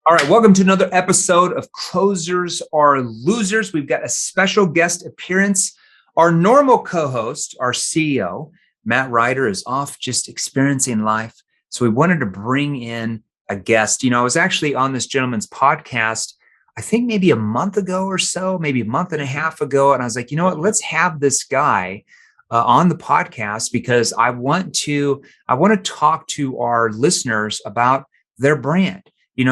All right, welcome to another episode of Closers Are Losers. We've got a special guest appearance. Our normal co-host, our CEO, Matt Ryder, is off just experiencing life. So we wanted to bring in a guest. I was actually on this gentleman's podcast, I think maybe a month ago or so, maybe a month and a half ago. And I was like, you know what, let's have this guy on the podcast because I want to talk to our listeners about their brand.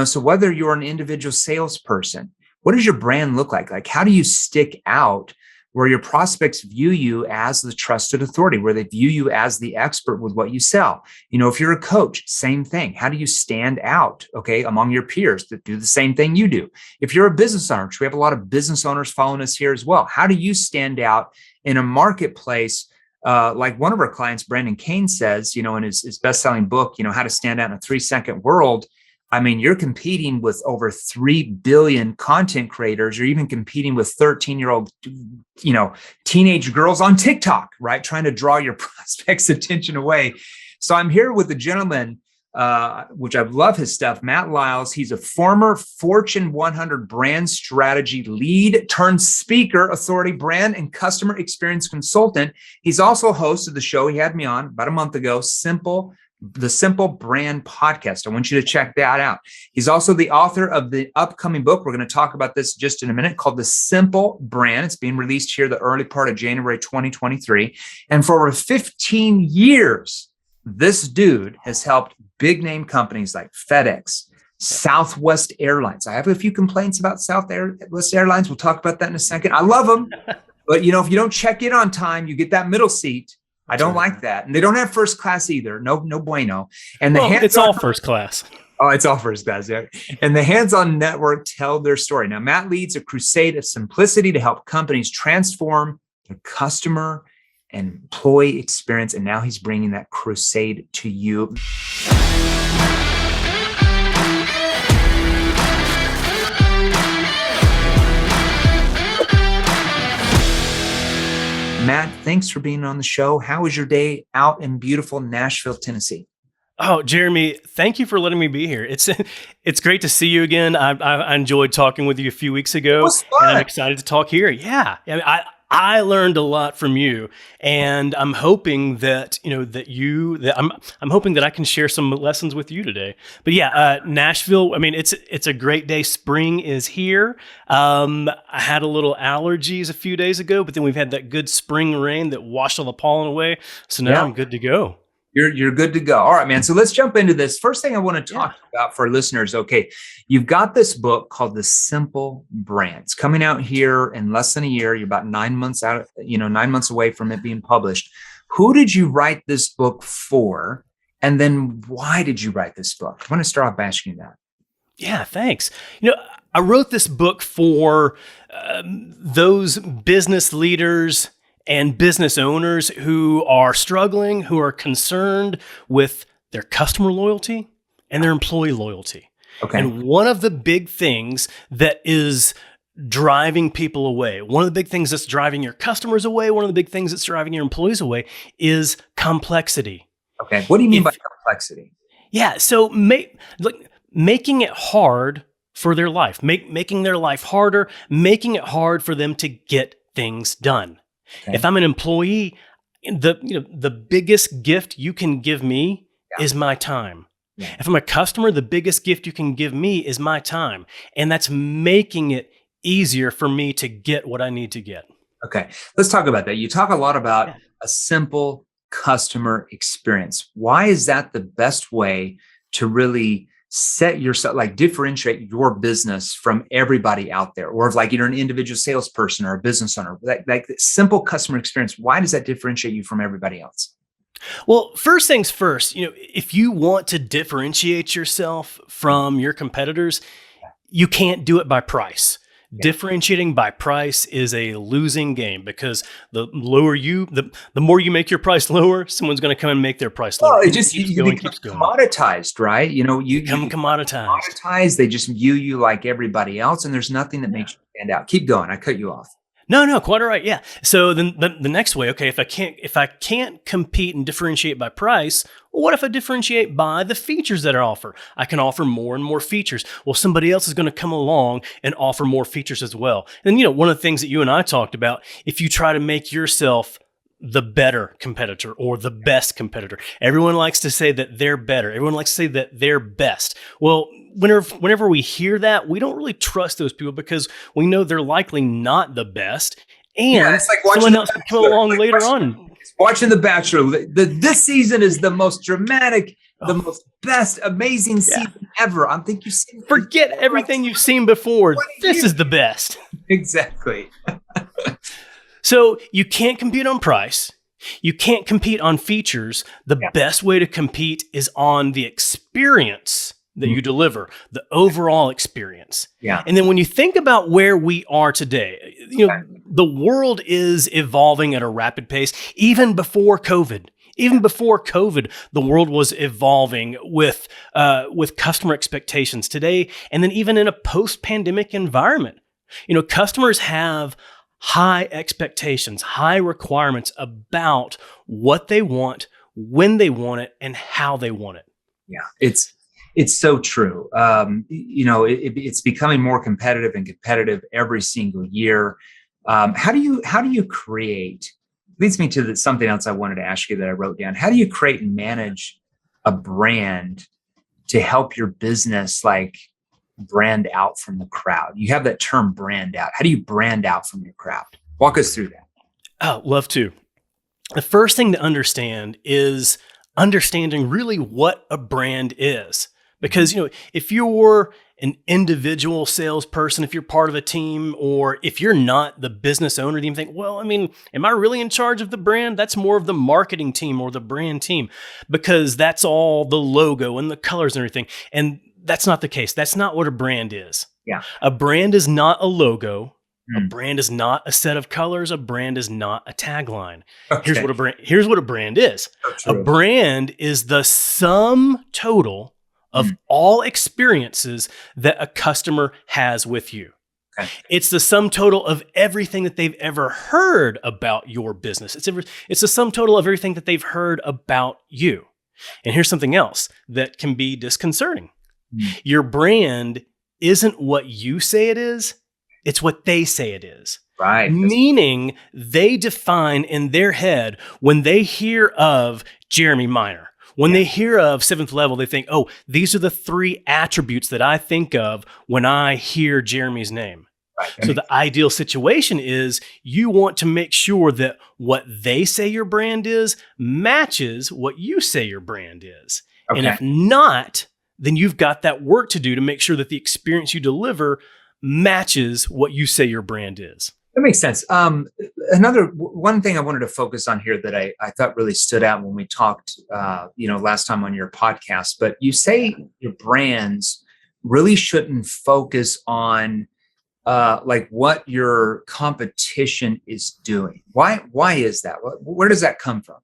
So whether you're an individual salesperson, what does your brand look like? Like, how do you stick out where your prospects view you as the trusted authority, where they view you as the expert with what you sell? If you're a coach, same thing. How do you stand out, among your peers that do the same thing you do? If you're a business owner, which we have a lot of business owners following us here as well, how do you stand out in a marketplace? Like one of our clients, Brandon Kane, says, in his best-selling book, How to Stand Out in a 3-Second World. I mean, you're competing with over 3 billion content creators. You're even competing with 13-year-old, teenage girls on TikTok, right? Trying to draw your prospects' attention away. So I'm here with a gentleman, which I love his stuff, Matt Lyles. He's a former Fortune 100 brand strategy lead turned speaker, authority, brand, and customer experience consultant. He's also host of the show he had me on about a month ago, the Simple Brand Podcast. I want you to check that out. He's also the author of the upcoming book. We're going to talk about this just in a minute, called The Simple Brand. It's being released here the early part of January 2023. And for over 15 years, this dude has helped big name companies like FedEx, Southwest Airlines. I have a few complaints about Southwest Airlines. We'll talk about that in a second. I love them. But, if you don't check in on time, you get that middle seat. I don't like that. And they don't have first class either. No bueno. And it's all first class. Oh, it's all first class. Yeah. And the Hands-On Network tell their story. Now, Matt leads a crusade of simplicity to help companies transform their customer and employee experience. And now he's bringing that crusade to you. Matt, thanks for being on the show. How was your day out in beautiful Nashville, Tennessee? Oh, Jeremy, thank you for letting me be here. It's great to see you again. I enjoyed talking with you a few weeks ago, and I'm excited to talk here. Yeah, I learned a lot from you, and I'm hoping that I'm hoping that I can share some lessons with you today. But yeah, Nashville. I mean, it's a great day. Spring is here. I had a little allergies a few days ago, but then we've had that good spring rain that washed all the pollen away. So now I'm good to go. You're good to go. All right, man. So let's jump into this. First thing I want to talk about for listeners. Okay, you've got this book called The Simple Brand. It's coming out here in less than a year. You're about 9 months out, 9 months away from it being published. Who did you write this book for? And then why did you write this book? I want to start off by asking you that. Yeah, thanks. I wrote this book for those business leaders and business owners who are struggling, who are concerned with their customer loyalty and their employee loyalty. Okay. And one of the big things that is driving people away, one of the big things that's driving your customers away, one of the big things that's driving your employees away is complexity. Okay. What do you mean by complexity? Yeah. So making it hard for their life, making their life harder, making it hard for them to get things done. Okay. If I'm an employee, the biggest gift you can give me is my time. Yeah. If I'm a customer, the biggest gift you can give me is my time. And that's making it easier for me to get what I need to get. Okay. Let's talk about that. You talk a lot about a simple customer experience. Why is that the best way to really set yourself, differentiate your business from everybody out there? Or if you're an individual salesperson or a business owner, like simple customer experience, why does that differentiate you from everybody else? Well, first things first, if you want to differentiate yourself from your competitors, you can't do it by price. Yeah. Differentiating by price is a losing game because the more you make your price lower, someone's going to come and make their price lower. Well, it just you become commoditized, right? You become commoditized. They just view you like everybody else, and there's nothing that makes you stand out. Keep going. I cut you off. No, quite all right. Yeah. So then the next way, okay, if I can't compete and differentiate by price, well, what if I differentiate by the features that are offered? I can offer more and more features. Well, somebody else is going to come along and offer more features as well. And one of the things that you and I talked about, if you try to make yourself the better competitor or the best competitor, everyone likes to say that they're better. Everyone likes to say that they're best. Well, whenever we hear that, we don't really trust those people because we know they're likely not the best. And it's like someone else will come along later on. Watching The Bachelor, this season is the most dramatic, the most best, amazing season ever. I'm thinking you see. Forget everything you've seen before. This is the best. Exactly. So you can't compete on price. You can't compete on features. The best way to compete is on the experience that you deliver, the overall experience. Yeah. And then when you think about where we are today, the world is evolving at a rapid pace. Even before COVID, the world was evolving with customer expectations today. And then even in a post-pandemic environment, customers have high expectations, high requirements about what they want, when they want it, and how they want it. Yeah, it's so true. It's becoming more competitive every single year. How do you create? Leads me to something else I wanted to ask you that I wrote down. How do you create and manage a brand to help your business brand out from the crowd? You have that term brand out. How do you brand out from your crowd? Walk us through that. Oh, love to. The first thing to understand is understanding really what a brand is. Because, if you're an individual salesperson, if you're part of a team, or if you're not the business owner, you think, am I really in charge of the brand? That's more of the marketing team or the brand team, because that's all the logo and the colors and everything. And that's not the case. That's not what a brand is. Yeah. A brand is not a logo. A brand is not a set of colors. A brand is not a tagline. Okay. Here's what a brand is. A brand is the sum total of all experiences that a customer has with you. Okay. It's the sum total of everything that they've ever heard about your business. It's the sum total of everything that they've heard about you. And here's something else that can be disconcerting. Your brand isn't what you say it is. It's what they say it is. Right. Meaning they define in their head when they hear of Jeremy Minor, when they hear of 7th Level, they think, oh, these are the 3 attributes that I think of when I hear Jeremy's name. Right. So the ideal situation is you want to make sure that what they say your brand is matches what you say your brand is. Okay. And if not, then you've got that work to do to make sure that the experience you deliver matches what you say your brand is. That makes sense. One thing I wanted to focus on here that I thought really stood out when we talked, last time on your podcast, but you say your brands really shouldn't focus on what your competition is doing. Why is that? Where does that come from?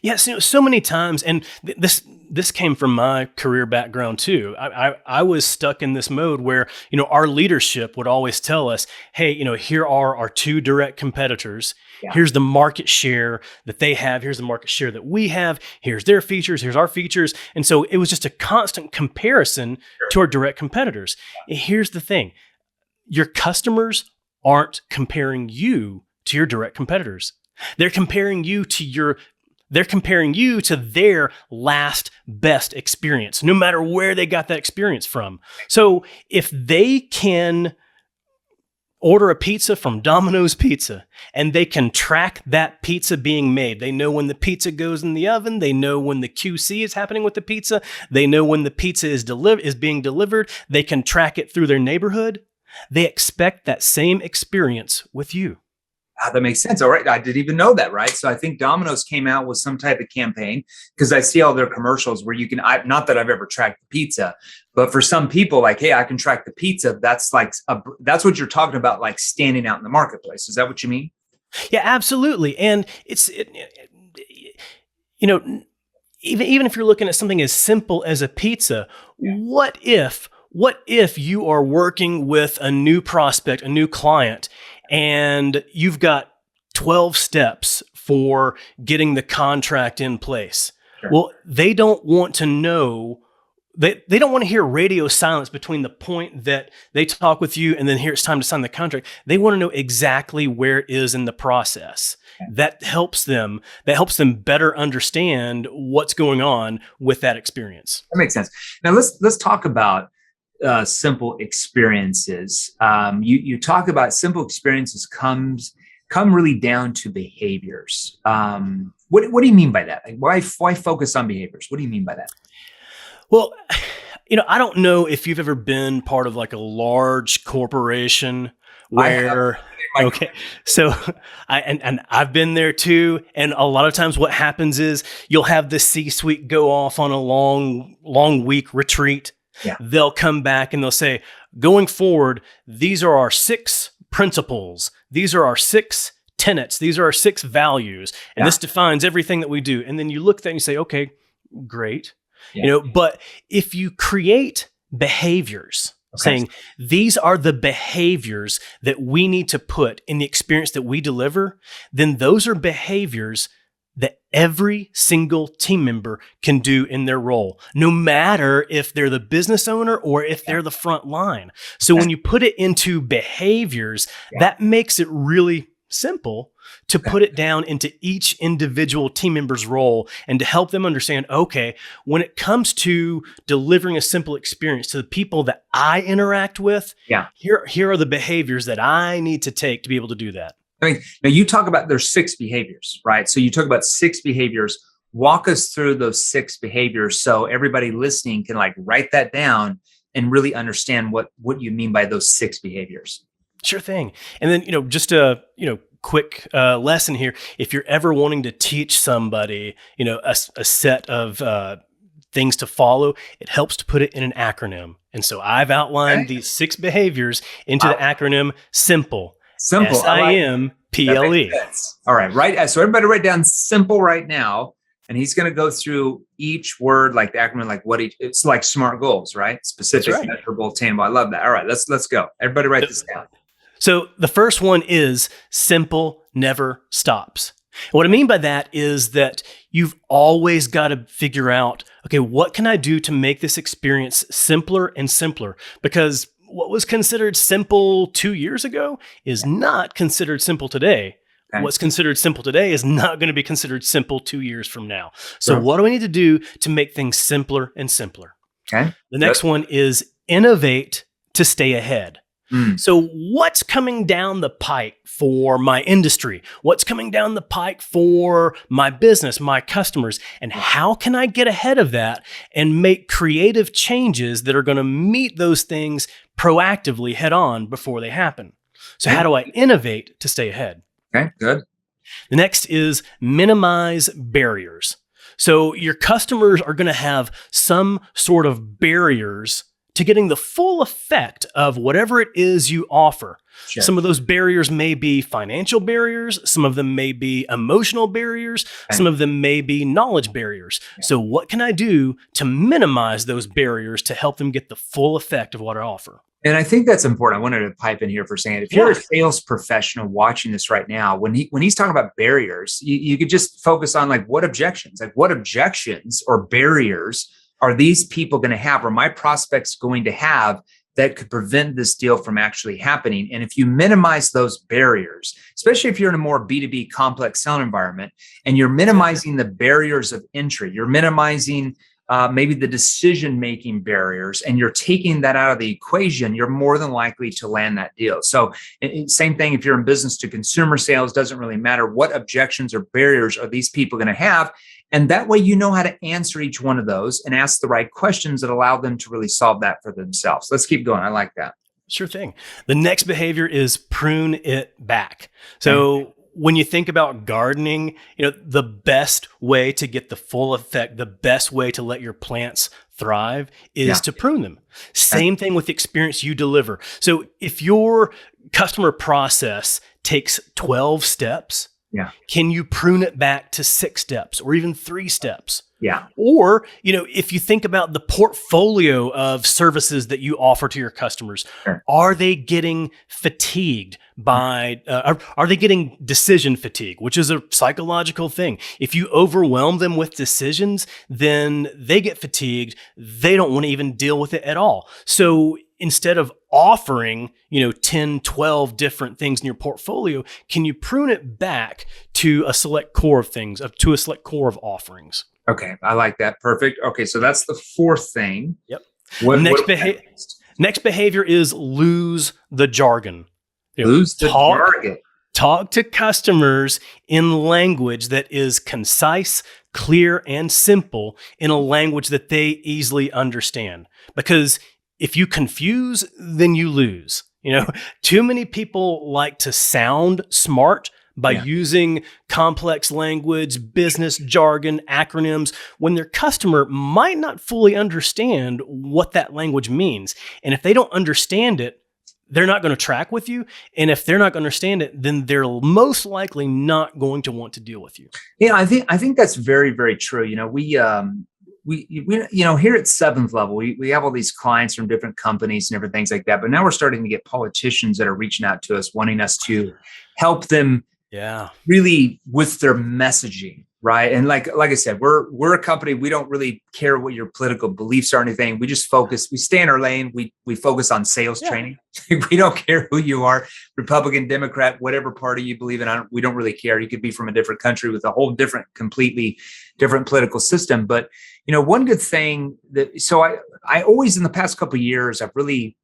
Yes, so many times, and this came from my career background too. I was stuck in this mode where, our leadership would always tell us, hey, here are our 2 direct competitors. Yeah. Here's the market share that they have. Here's the market share that we have. Here's their features. Here's our features. And so it was just a constant comparison to our direct competitors. And here's the thing. Your customers aren't comparing you to your direct competitors. They're comparing you to their last best experience, no matter where they got that experience from. So if they can order a pizza from Domino's Pizza and they can track that pizza being made, they know when the pizza goes in the oven, they know when the QC is happening with the pizza, they know when the pizza is being delivered, they can track it through their neighborhood, they expect that same experience with you. That makes sense. All right. I didn't even know that. Right. So I think Domino's came out with some type of campaign, because I see all their commercials where you can, not that I've ever tracked the pizza, but for some people, hey, I can track the pizza. That's that's what you're talking about, standing out in the marketplace. Is that what you mean? Yeah, absolutely. And even if you're looking at something as simple as a pizza, what if you are working with a new prospect, a new client, and you've got 12 steps for getting the contract in place. Sure. Well, they don't want to know, they don't want to hear radio silence between the point that they talk with you and then here it's time to sign the contract. They want to know exactly where it is in the process. Okay. That helps them better understand what's going on with that experience. That makes sense. Now let's talk about simple experiences. You talk about simple experiences come really down to behaviors. What do you mean by that? Like why focus on behaviors? What do you mean by that? Well, I don't know if you've ever been part of like a large corporation where, okay, so I've been there too. And a lot of times what happens is you'll have the C-suite go off on a long week retreat. Yeah. They'll come back and they'll say, going forward, these are our 6 principles. These are our 6 tenets. These are our 6 values. And this defines everything that we do. And then you look at that and you say, okay, great. Yeah. But if you create behaviors, saying these are the behaviors that we need to put in the experience that we deliver, then those are behaviors that every single team member can do in their role, no matter if they're the business owner or if they're the front line. So when you put it into behaviors, that makes it really simple to put it down into each individual team member's role and to help them understand, okay, when it comes to delivering a simple experience to the people that I interact with, here are the behaviors that I need to take to be able to do that. I mean, now you talk about there's 6 behaviors, right? So you talk about 6 behaviors. Walk us through those 6 behaviors so everybody listening can like write that down and really understand what you mean by those 6 behaviors. Sure thing. And then, just a, quick lesson here. If you're ever wanting to teach somebody, a set of things to follow, it helps to put it in an acronym. And so I've outlined these 6 behaviors into the acronym SIMPLE. Simple. SIMPLE. All right. So everybody write down SIMPLE right now. And he's going to go through each word, like the acronym, like it's like SMART goals, right? Specific, measurable, attainable. I love that. All right, let's go. Everybody write this down. So the first one is simple never stops. What I mean by that is that you've always got to figure out, okay, what can I do to make this experience simpler and simpler? Because what was considered simple 2 years ago is not considered simple today. Okay. What's considered simple today is not going to be considered simple 2 years from now. So what do we need to do to make things simpler and simpler? Okay. The next one is innovate to stay ahead. So what's coming down the pike for my industry? What's coming down the pike for my business, my customers? And how can I get ahead of that and make creative changes that are going to meet those things proactively head on before they happen? So how do I innovate to stay ahead? Okay, good. The next is minimize barriers. So your customers are going to have some sort of barriers to getting the full effect of whatever it is you offer. Sure. Some of those barriers may be financial barriers. Some of them may be emotional barriers. Some of them may be knowledge barriers. Yeah. So what can I do to minimize those barriers to help them get the full effect of what I offer? And I think that's important. I wanted to pipe in here for saying, if you're a sales professional watching this right now, when he's talking about barriers, you could just focus on like what objections or barriers are these people going to have, or my prospects going to have, that could prevent this deal from actually happening? And if you minimize those barriers, especially if you're in a more B2B complex selling environment, and you're minimizing the barriers of entry, you're minimizing maybe the decision-making barriers, and you're taking that out of the equation, you're more than likely to land that deal. So same thing, if you're in business to consumer sales, doesn't really matter what objections or barriers are these people going to have. And that way, you know how to answer each one of those and ask the right questions that allow them to really solve that for themselves. Let's keep going. I like that. Sure thing. The next behavior is prune it back. So when you think about gardening, the best way to get the full effect, the best way to let your plants thrive is to prune them. Same thing with the experience you deliver. So if your customer process takes 12 steps, Yeah. Can you prune it back to 6 steps or even 3 steps? Yeah. Or, if you think about the portfolio of services that you offer to your customers, Sure. are they getting fatigued by, are they getting decision fatigue, which is a psychological thing? If you overwhelm them with decisions, then they get fatigued. They don't want to even deal with it at all. So instead of offering, 10, 12 different things in your portfolio, can you prune it back to a select core of things, to a select core of offerings? Okay, I like that. Perfect. Okay, so that's the fourth thing. Yep. Next? Next behavior is lose the jargon. Lose the jargon. Talk to customers in language that is concise, clear, and simple, in a language that they easily understand. Because if you confuse, then you lose. Too many people like to sound smart by using complex language, business jargon, acronyms, when their customer might not fully understand what that language means. And if they don't understand it, they're not going to track with you. And if they're not going to understand it, then they're most likely not going to want to deal with you. Yeah, I think that's very, very true. We here at Seventh Level, we have all these clients from different companies and different things like that. But now we're starting to get politicians that are reaching out to us, wanting us to help them really with their messaging, right? And like I said, we're a company, we don't really care what your political beliefs are or anything. We just we stay in our lane. We focus on sales training. We don't care who you are, Republican, Democrat, whatever party you believe in. We don't really care. You could be from a different country with a whole completely different political system. But one good thing so I always, in the past couple of years, I've really,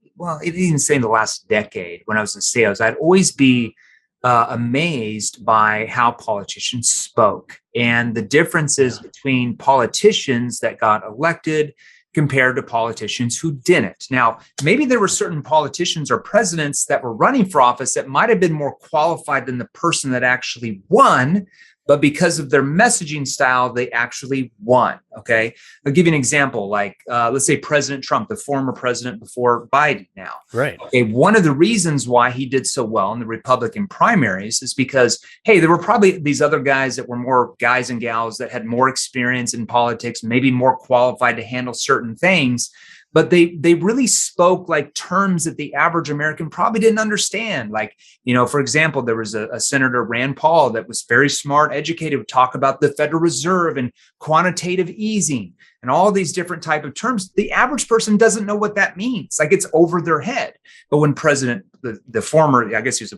even say in the last decade when I was in sales, I'd always be amazed by how politicians spoke and the differences between politicians that got elected compared to politicians who didn't. Now, maybe there were certain politicians or presidents that were running for office that might have been more qualified than the person that actually won, but because of their messaging style, they actually won. Okay. I'll give you an example. Like, let's say President Trump, the former president before Biden now. Right. Okay. One of the reasons why he did so well in the Republican primaries is because, hey, there were probably these other guys that were more guys and gals that had more experience in politics, maybe more qualified to handle certain things. But they really spoke like terms that the average American probably didn't understand. Like, for example, there was a Senator Rand Paul that was very smart, educated, would talk about the Federal Reserve and quantitative easing and all these different type of terms. The average person doesn't know what that means. Like, it's over their head. But when the former, I guess he was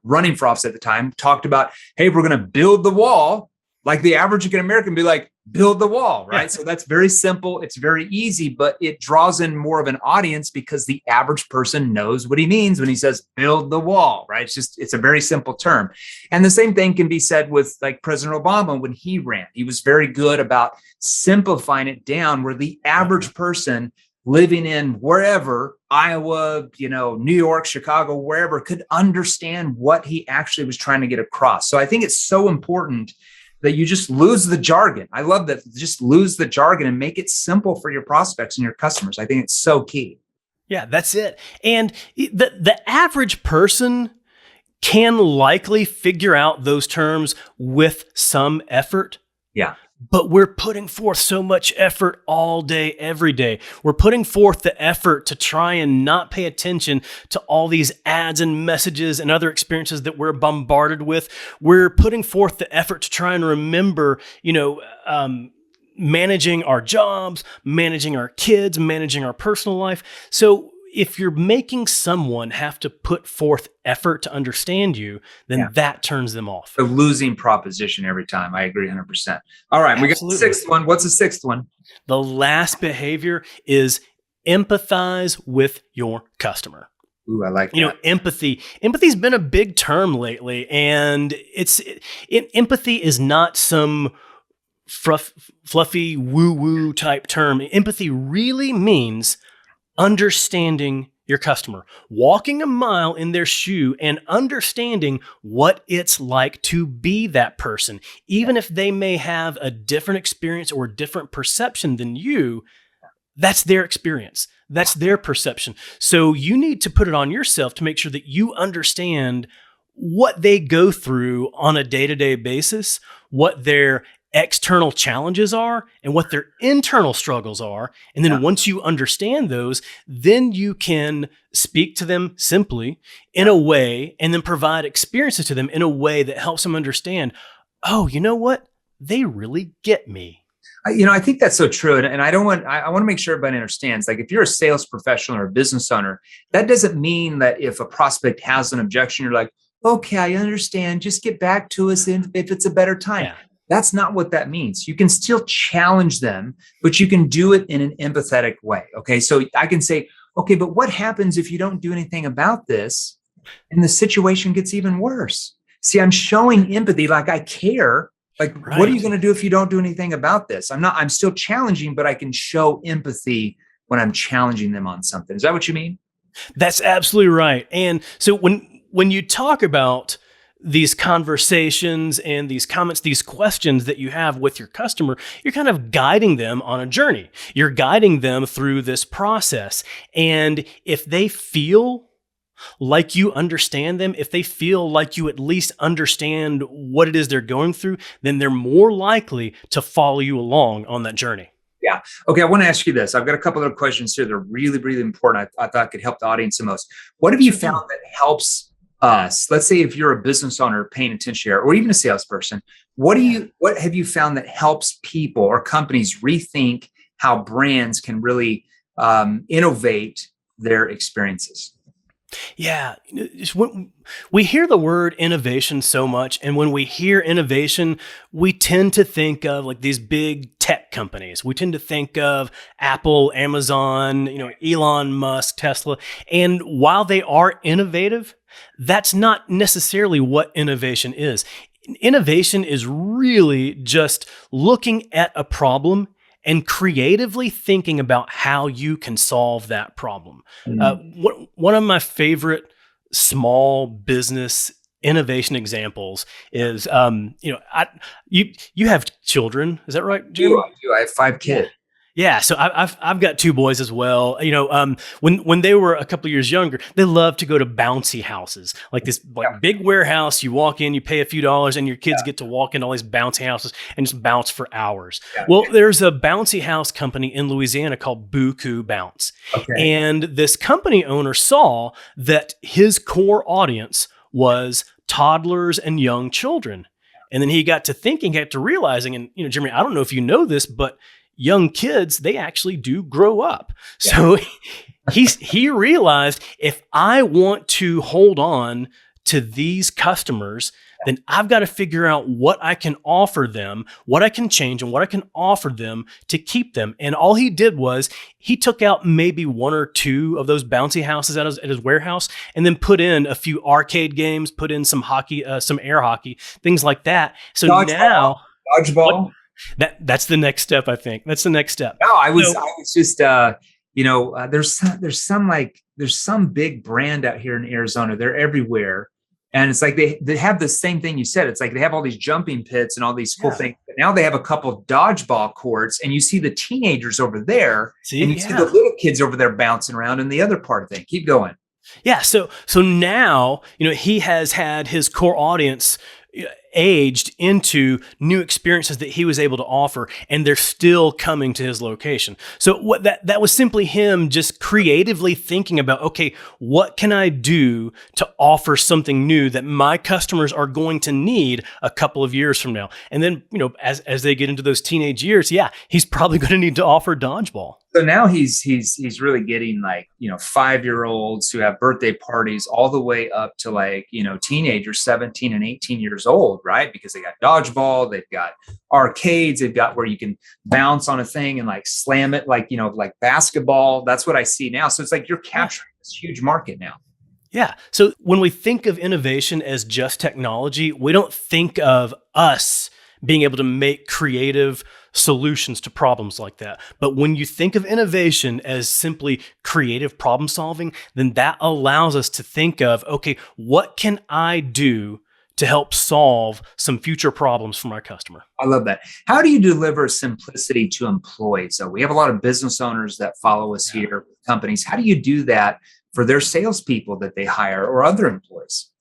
running for office at the time, talked about, hey, we're going to build the wall. Like, the average American be like, build the wall, right? Yeah. So that's very simple. It's very easy, but it draws in more of an audience because the average person knows what he means when he says build the wall, right? It's a very simple term. And the same thing can be said with like President Obama when he ran. He was very good about simplifying it down where the average person living in wherever, Iowa, New York, Chicago, wherever, could understand what he actually was trying to get across. So I think it's so important that you just lose the jargon. I love that. Just lose the jargon and make it simple for your prospects and your customers. I think it's so key. Yeah, that's it. And the average person can likely figure out those terms with some effort. Yeah. But we're putting forth so much effort all day, every day. We're putting forth the effort to try and not pay attention to all these ads and messages and other experiences that we're bombarded with. We're putting forth the effort to try and remember, managing our jobs, managing our kids, managing our personal life. So if you're making someone have to put forth effort to understand you, then that turns them off. A losing proposition every time. I agree 100%. All right. Absolutely. We got the sixth one. What's the sixth one? The last behavior is empathize with your customer. Ooh, I like that. Empathy. Empathy's been a big term lately, and empathy is not some fluffy woo-woo type term. Empathy really means understanding your customer, walking a mile in their shoe and understanding what it's like to be that person. Even if they may have a different experience or a different perception than you, that's their experience. That's their perception. So you need to put it on yourself to make sure that you understand what they go through on a day-to-day basis, what their external challenges are and what their internal struggles are. And then once you understand those, then you can speak to them simply in a way and then provide experiences to them in a way that helps them understand, oh, you know what? They really get me. I think that's so true. And I want to make sure everybody understands, like, if you're a sales professional or a business owner, that doesn't mean that if a prospect has an objection, you're like, okay, I understand. Just get back to us if it's a better time. Yeah. That's not what that means. You can still challenge them, but you can do it in an empathetic way. Okay. So I can say, okay, but what happens if you don't do anything about this and the situation gets even worse? See, I'm showing empathy, like I care. Like, what are you going to do if you don't do anything about this? I'm still challenging, but I can show empathy when I'm challenging them on something. Is that what you mean? That's absolutely right. And so when you talk about these conversations and these comments, these questions that you have with your customer, you're kind of guiding them on a journey. You're guiding them through this process. And if they feel like you understand them, if they feel like you at least understand what it is they're going through, then they're more likely to follow you along on that journey. Yeah. Okay. I want to ask you this. I've got a couple of questions here that are really, really important. I thought could help the audience the most. What have you found that helps us? Let's say if you're a business owner paying attention here, or even a salesperson, what have you found that helps people or companies rethink how brands can really innovate their experiences? Yeah, when we hear the word innovation so much, and when we hear innovation, we tend to think of like these big tech companies. We tend to think of Apple, Amazon, Elon Musk, Tesla. And while they are innovative, that's not necessarily what innovation is. Innovation is really just looking at a problem and creatively thinking about how you can solve that problem. One of my favorite small business innovation examples is, you have children, is that right, Jim? I do. I have 5 kids. Yeah, so I've got 2 boys as well. When they were a couple of years younger, they loved to go to bouncy houses, like this big warehouse. You walk in, you pay a few dollars, and your kids get to walk in all these bouncy houses and just bounce for hours. Yeah. Well, there's a bouncy house company in Louisiana called Buku Bounce, and this company owner saw that his core audience was toddlers and young children, and then he got to thinking, got to realizing, and Jeremy, I don't know if you know this, but young kids, they actually do grow up. So he realized, if I want to hold on to these customers, then I've got to figure out what I can offer them, what I can change, and what I can offer them to keep them. And all he did was he took out maybe 1 or 2 of those bouncy houses at his warehouse, and then put in a few arcade games, put in some hockey, some air hockey, things like that. So Dodgeball. That's the next step, I think. That's the next step. No, I was just, there's some big brand out here in Arizona. They're everywhere. And it's like they have the same thing you said. It's like they have all these jumping pits and all these cool things. But now they have a couple of dodgeball courts, and you see the teenagers over there, and you see the little kids over there bouncing around in the other part of the thing. Keep going. Yeah. So now, he has had his core audience aged into new experiences that he was able to offer, and they're still coming to his location. So what that was simply him just creatively thinking about, okay, what can I do to offer something new that my customers are going to need a couple of years from now? And then, as they get into those teenage years, he's probably going to need to offer dodgeball. So now he's really getting 5-year-olds who have birthday parties all the way up to teenagers, 17 and 18 years old, right? Because they got dodgeball, they've got arcades, they've got where you can bounce on a thing and slam it like basketball. That's what I see now. So it's like you're capturing this huge market now. Yeah. So when we think of innovation as just technology, we don't think of us being able to make creative solutions to problems like that. But when you think of innovation as simply creative problem solving, then that allows us to think of, okay, what can I do to help solve some future problems for my customer? I love that. How do you deliver simplicity to employees? So we have a lot of business owners that follow us here, companies. How do you do that for their salespeople that they hire or other employees?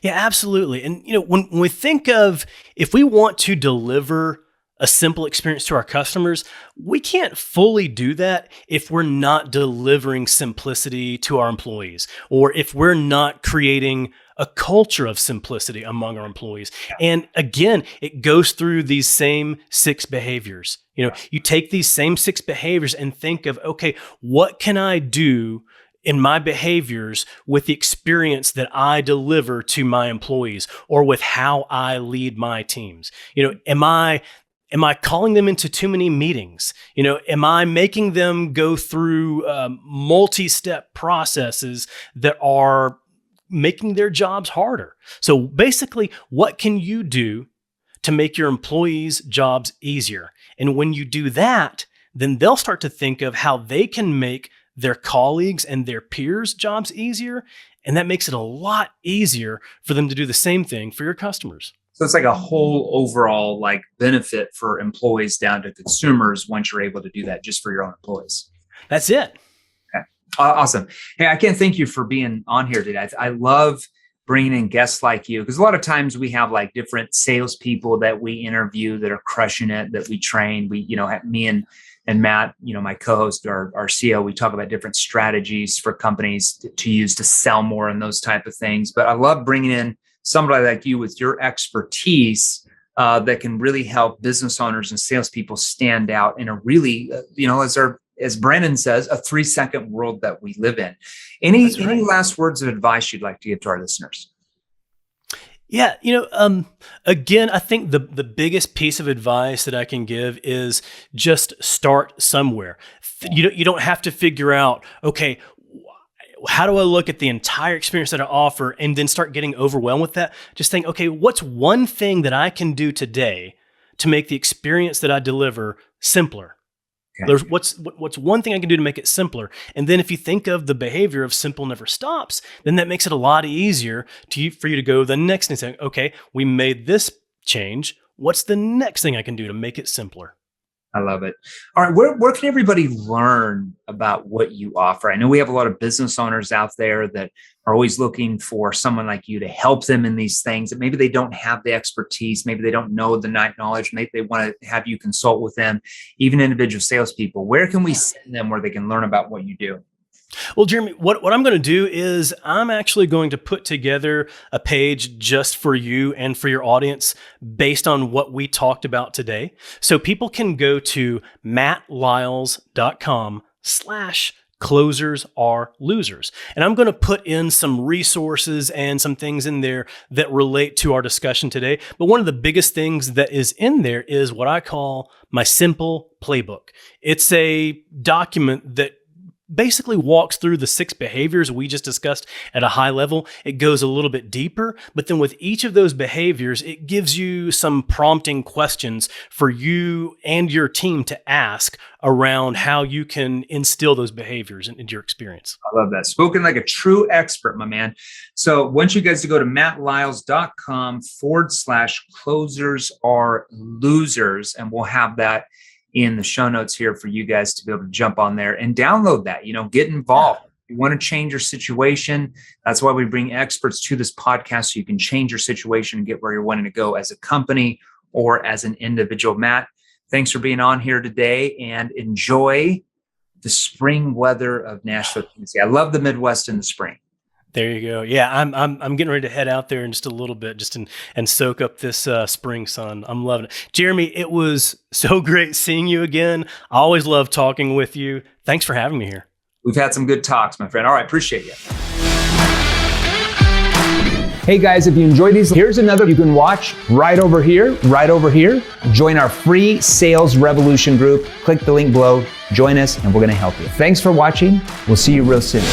Yeah, absolutely. And when we think of, if we want to deliver a simple experience to our customers, we can't fully do that if we're not delivering simplicity to our employees, or if we're not creating a culture of simplicity among our employees. And again, it goes through these same 6 behaviors. You take these same 6 behaviors and think of, okay, what can I do in my behaviors with the experience that I deliver to my employees, or with how I lead my teams? Am I calling them into too many meetings? Am I making them go through multi-step processes that are making their jobs harder? So basically, what can you do to make your employees' jobs easier? And when you do that, then they'll start to think of how they can make their colleagues and their peers' jobs easier. And that makes it a lot easier for them to do the same thing for your customers. So it's like a whole overall benefit for employees down to consumers once you're able to do that just for your own employees. That's it. Okay. Awesome. Hey, I can't thank you for being on here today. I love bringing in guests like you, because a lot of times we have different salespeople that we interview that are crushing it, that we train. We, have me and Matt, my co-host, our CEO, we talk about different strategies for companies to use to sell more and those type of things. But I love bringing in somebody like you with your expertise that can really help business owners and salespeople stand out in a really, as Brandon says, a 3-second world that we live in. Any last words of advice you'd like to give to our listeners? Yeah, again, I think the biggest piece of advice that I can give is just start somewhere. You don't have to figure out, okay, how do I look at the entire experience that I offer and then start getting overwhelmed with that? Just think, okay, what's one thing that I can do today to make the experience that I deliver simpler? Okay. What's one thing I can do to make it simpler? And then if you think of the behavior of simple never stops, then that makes it a lot easier for you to go the next and say, okay, we made this change. What's the next thing I can do to make it simpler? I love it. All right. Where can everybody learn about what you offer? I know we have a lot of business owners out there that are always looking for someone like you to help them in these things that maybe they don't have the expertise. Maybe they don't know the knowledge. Maybe they want to have you consult with them, even individual salespeople. Where can we send them where they can learn about what you do? Well, Jeremy, what I'm going to do is I'm actually going to put together a page just for you and for your audience based on what we talked about today. So people can go to mattlyles.com/closers are losers. And I'm going to put in some resources and some things in there that relate to our discussion today. But one of the biggest things that is in there is what I call my simple playbook. It's a document that basically walks through the 6 behaviors we just discussed at a high level. It goes a little bit deeper, but then with each of those behaviors, it gives you some prompting questions for you and your team to ask around how you can instill those behaviors into your experience. I love that. Spoken like a true expert, my man. So I want you guys to go to mattlyles.com/closers are losers, and we'll have that in the show notes here for you guys to be able to jump on there and download that, get involved. If you want to change your situation, that's why we bring experts to this podcast, so you can change your situation and get where you're wanting to go as a company or as an individual. Matt, thanks for being on here today, and enjoy the spring weather of Nashville, Tennessee. I love the Midwest in the spring. There you go. Yeah, I'm getting ready to head out there in just a little bit, and soak up this spring sun. I'm loving it. Jeremy, it was so great seeing you again. I always love talking with you. Thanks for having me here. We've had some good talks, my friend. All right, appreciate you. Hey guys, if you enjoyed these, here's another you can watch right over here. Join our free Sales Revolution group. Click the link below, join us, and we're going to help you. Thanks for watching. We'll see you real soon.